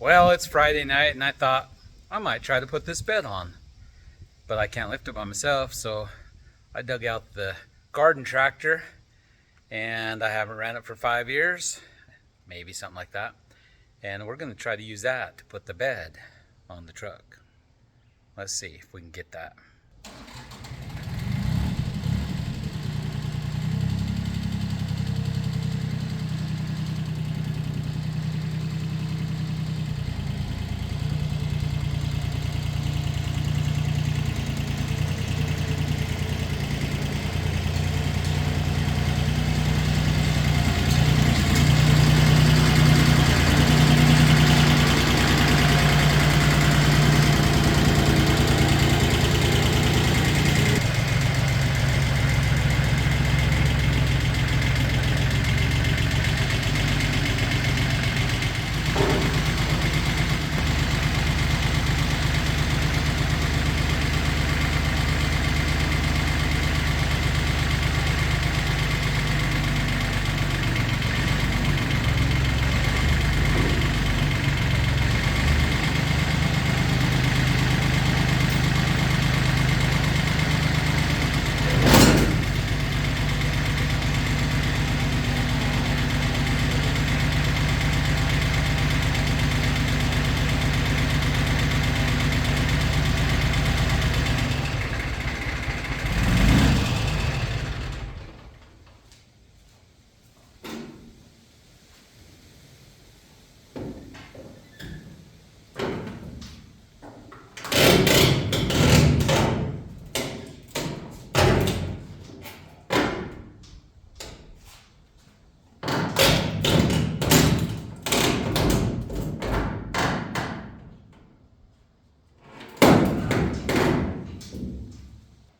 Well, it's Friday night and I thought I might try to put this bed on, but I can't lift it by myself, so I dug out the garden tractor, and I haven't ran it for 5 years, maybe something like that, and we're going to try to use that to put the bed on the truck. Let's see if we can get that.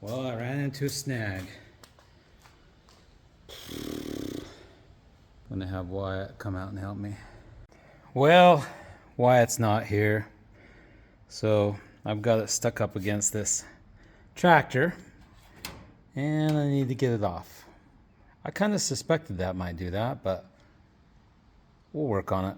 Well, I ran into a snag. I'm gonna have Wyatt come out and help me. Well, Wyatt's not here, so I've got it stuck up against this tractor, and I need to get it off. I kind of suspected that might do that, but we'll work on it.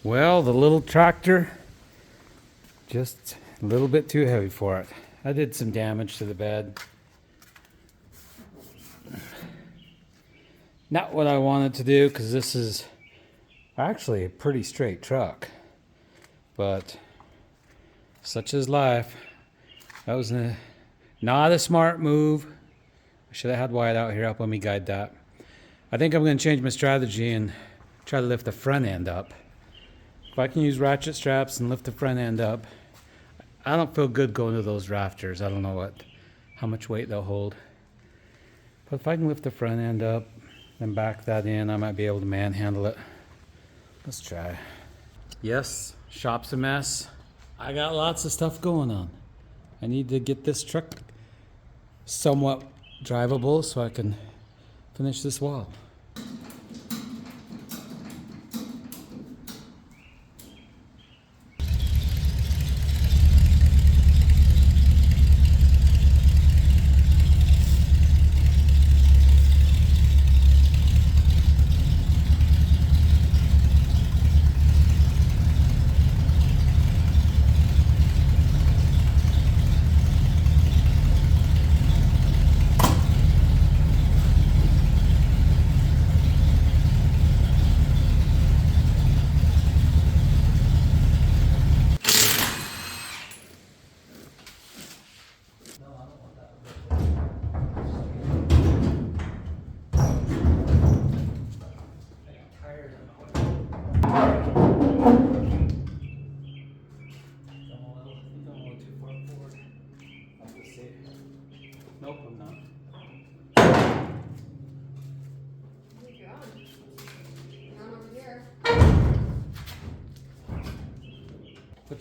Well, the little tractor, just a little bit too heavy for it. I did some damage to the bed. Not what I wanted to do, because this is actually a pretty straight truck. But such is life. That was not a smart move. I should have had Wyatt out here helping me guide that. I think I'm going to change my strategy and try to lift the front end up. If I can use ratchet straps and lift the front end up, I don't feel good going to those rafters. I don't know how much weight they'll hold. But if I can lift the front end up and back that in, I might be able to manhandle it. Let's try. Yes, shop's a mess. I got lots of stuff going on. I need to get this truck somewhat drivable so I can finish this wall.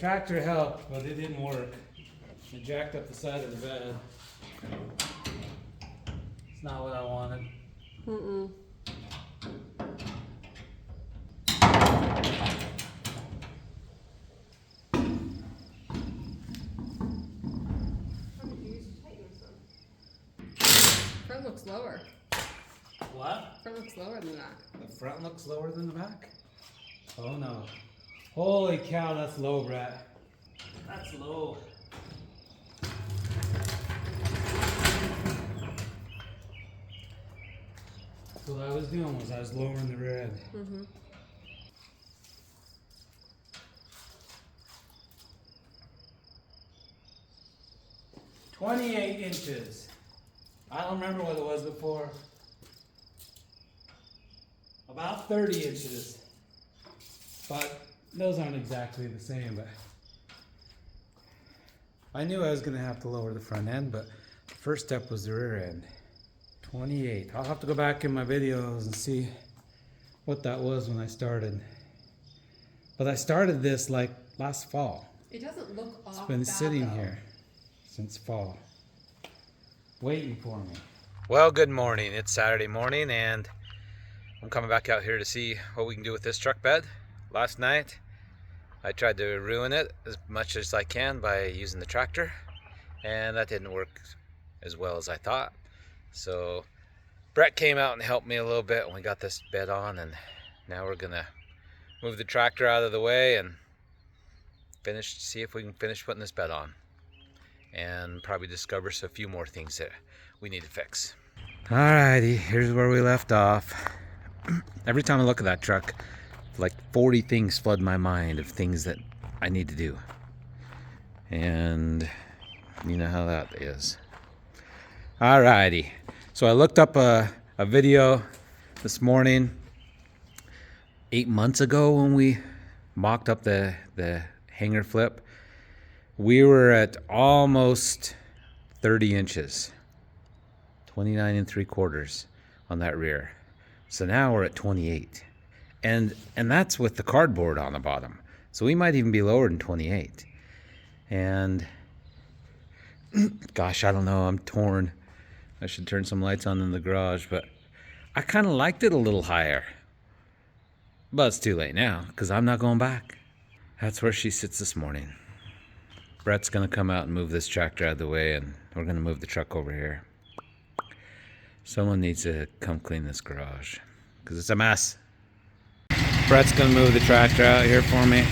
tractor helped, but it didn't work. It jacked up the side of the bed. It's not what I wanted. Mm-mm. Front looks lower. What? Front looks lower than the back. The front looks lower than the back? Oh no. Holy cow, that's low, Brett. That's low. So what I was doing was I was lowering the rear end. Mm-hmm. 28 inches. I don't remember what it was before. About 30 inches. But those aren't exactly the same, but I knew I was gonna have to lower the front end, but the first step was the rear end. 28. I'll have to go back in my videos and see what that was when I started. But I started this like last fall. It doesn't look off. It's been sitting here since fall, waiting for me. Well, good morning. It's Saturday morning and I'm coming back out here to see what we can do with this truck bed. Last night I tried to ruin it as much as I can by using the tractor, and that didn't work as well as I thought. So Brett came out and helped me a little bit and we got this bed on, and now we're gonna move the tractor out of the way and see if we can finish putting this bed on, and probably discover a few more things that we need to fix. Alrighty, here's where we left off. Every time I look at that truck, like 40 things flood my mind of things that I need to do. And you know how that is. Alrighty, so I looked up a video this morning 8 months ago when we mocked up the hanger flip. We were at almost 30 inches, 29 3/4 on that rear. So now we're at 28. And that's with the cardboard on the bottom. So we might even be lower than 28. And gosh, I don't know, I'm torn. I should turn some lights on in the garage, but I kind of liked it a little higher. But it's too late now, because I'm not going back. That's where she sits this morning. Brett's gonna come out and move this tractor out of the way, and we're gonna move the truck over here. Someone needs to come clean this garage, because it's a mess. Brett's gonna move the tractor out here for me.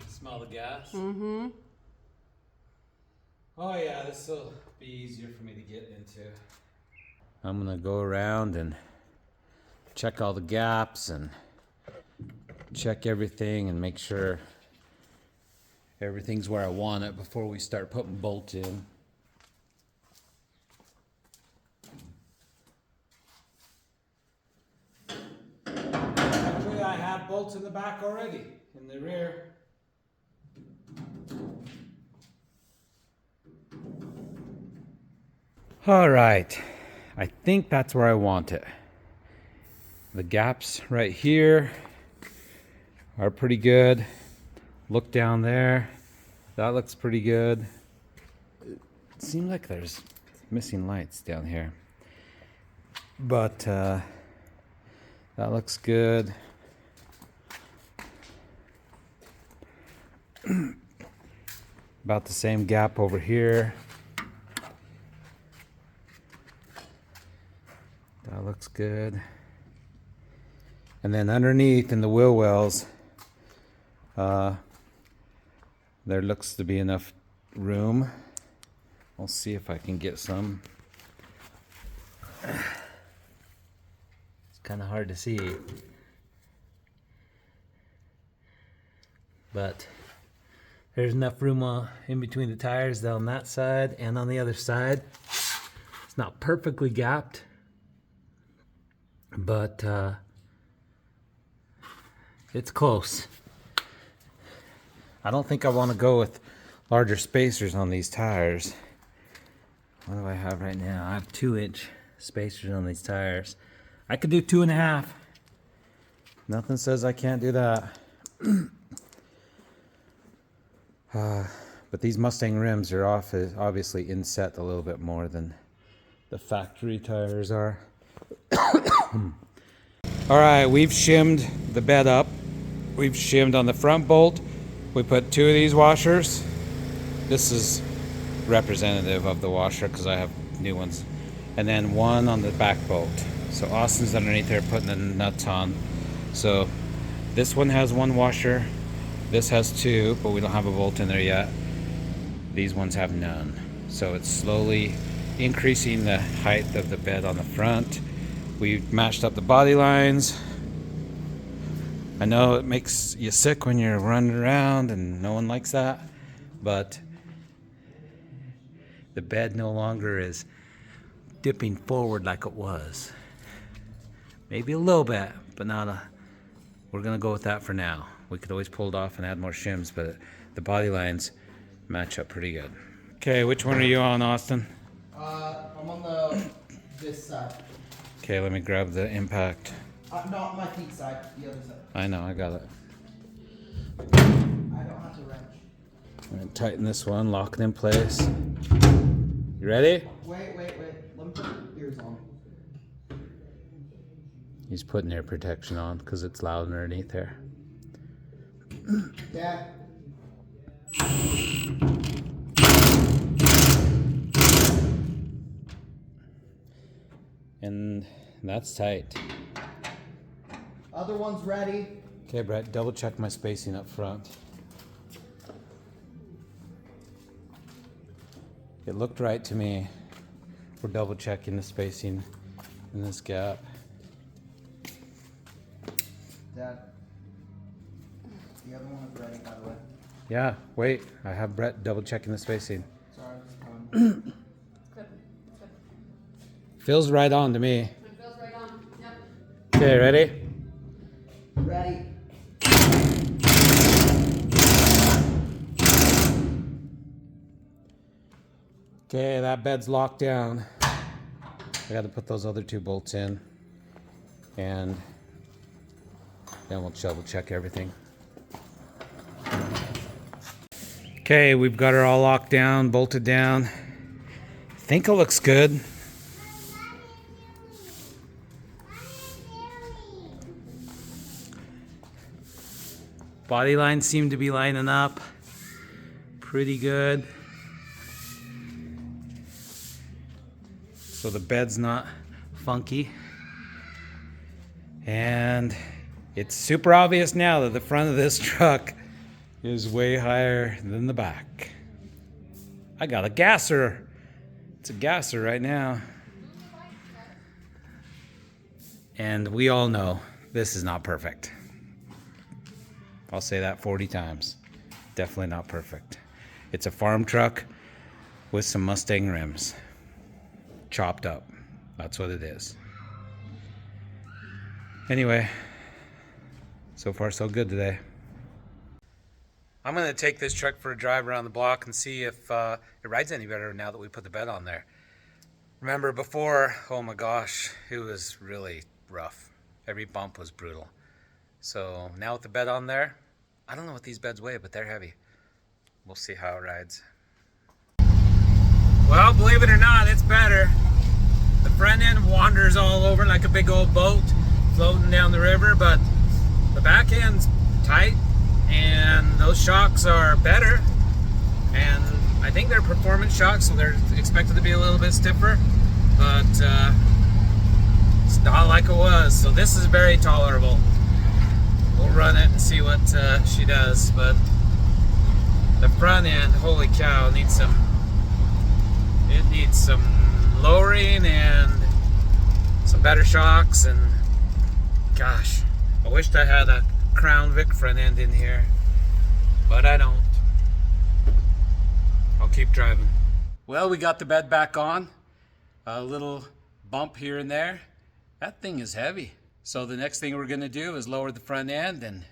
Smell the gas? Mm-hmm. Oh yeah, this will be easier for me to get into. I'm gonna go around and check all the gaps and check everything and make sure everything's where I want it before we start putting bolts in. Actually, I have bolts in the back already, in the rear. All right, I think that's where I want it. The gaps right here are pretty good. Look down there, that looks pretty good. It seems like there's missing lights down here, but that looks good. About the same gap over here. That looks good. And then underneath in the wheel wells, there looks to be enough room. I'll see if I can get some. It's kind of hard to see. but there's enough room in between the tires on that side and on the other side. It's not perfectly gapped, but it's close. I don't think I want to go with larger spacers on these tires. What do I have right now? I have 2-inch spacers on these tires. I could do 2.5. Nothing says I can't do that. But these Mustang rims are obviously inset a little bit more than the factory tires are. Alright, we've shimmed the bed up. We've shimmed on the front bolt. We put 2 of these washers. This is representative of the washer because I have new ones. And then 1 on the back bolt. So Austin's underneath there putting the nuts on. So this one has 1 washer. This has 2, but we don't have a bolt in there yet. These ones have none. So it's slowly increasing the height of the bed on the front. We've matched up the body lines. I know it makes you sick when you're running around and no one likes that, but the bed no longer is dipping forward like it was. Maybe a little bit, but not a, we're gonna go with that for now. We could always pull it off and add more shims, but the body lines match up pretty good. Okay, which one are you on, Austin? I'm on this side. Okay, let me grab the impact. Not my feet side, the other side. I know, I got it. I don't have to wrench. I'm gonna tighten this one, lock it in place. You ready? Wait. Let me put ears on. He's putting air protection on because it's loud underneath there. Dad. And that's tight. Other one's ready. Okay, Brett, double check my spacing up front. It looked right to me. We're double checking the spacing in this gap. Dad. The other one is ready, by the way. Yeah, wait, I have Brett double checking the spacing. Sorry, just coming. Good. Feels right on to me. It feels right on. Yep. Okay, ready? Ready. Okay, that bed's locked down. I got to put those other 2 bolts in, and then we'll double check everything. Okay, we've got her all locked down, bolted down. I think it looks good. Body lines seem to be lining up pretty good. So the bed's not funky. And it's super obvious now that the front of this truck is way higher than the back. I got a gasser. It's a gasser right now. And we all know this is not perfect. I'll say that 40 times. Definitely not perfect. It's a farm truck with some Mustang rims. Chopped up. That's what it is. Anyway, so far so good today. I'm going to take this truck for a drive around the block and see if it rides any better now that we put the bed on there. Remember before, oh my gosh, it was really rough. Every bump was brutal. So now with the bed on there, I don't know what these beds weigh, but they're heavy. We'll see how it rides. Well, believe it or not, it's better. The front end wanders all over like a big old boat floating down the river, but the back end's tight and those shocks are better. And I think they're performance shocks, so they're expected to be a little bit stiffer, but it's not like it was. So this is very tolerable. We'll run it and see what she does, but the front end, holy cow, needs some lowering and some better shocks. And gosh, I wished I had a Crown Vic front end in here. but I don't. I'll keep driving. Well, we got the bed back on. A little bump here and there. That thing is heavy. So the next thing we're gonna do is lower the front end and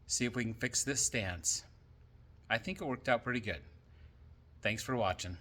see if we can fix this stance. I think it worked out pretty good. Thanks for watching.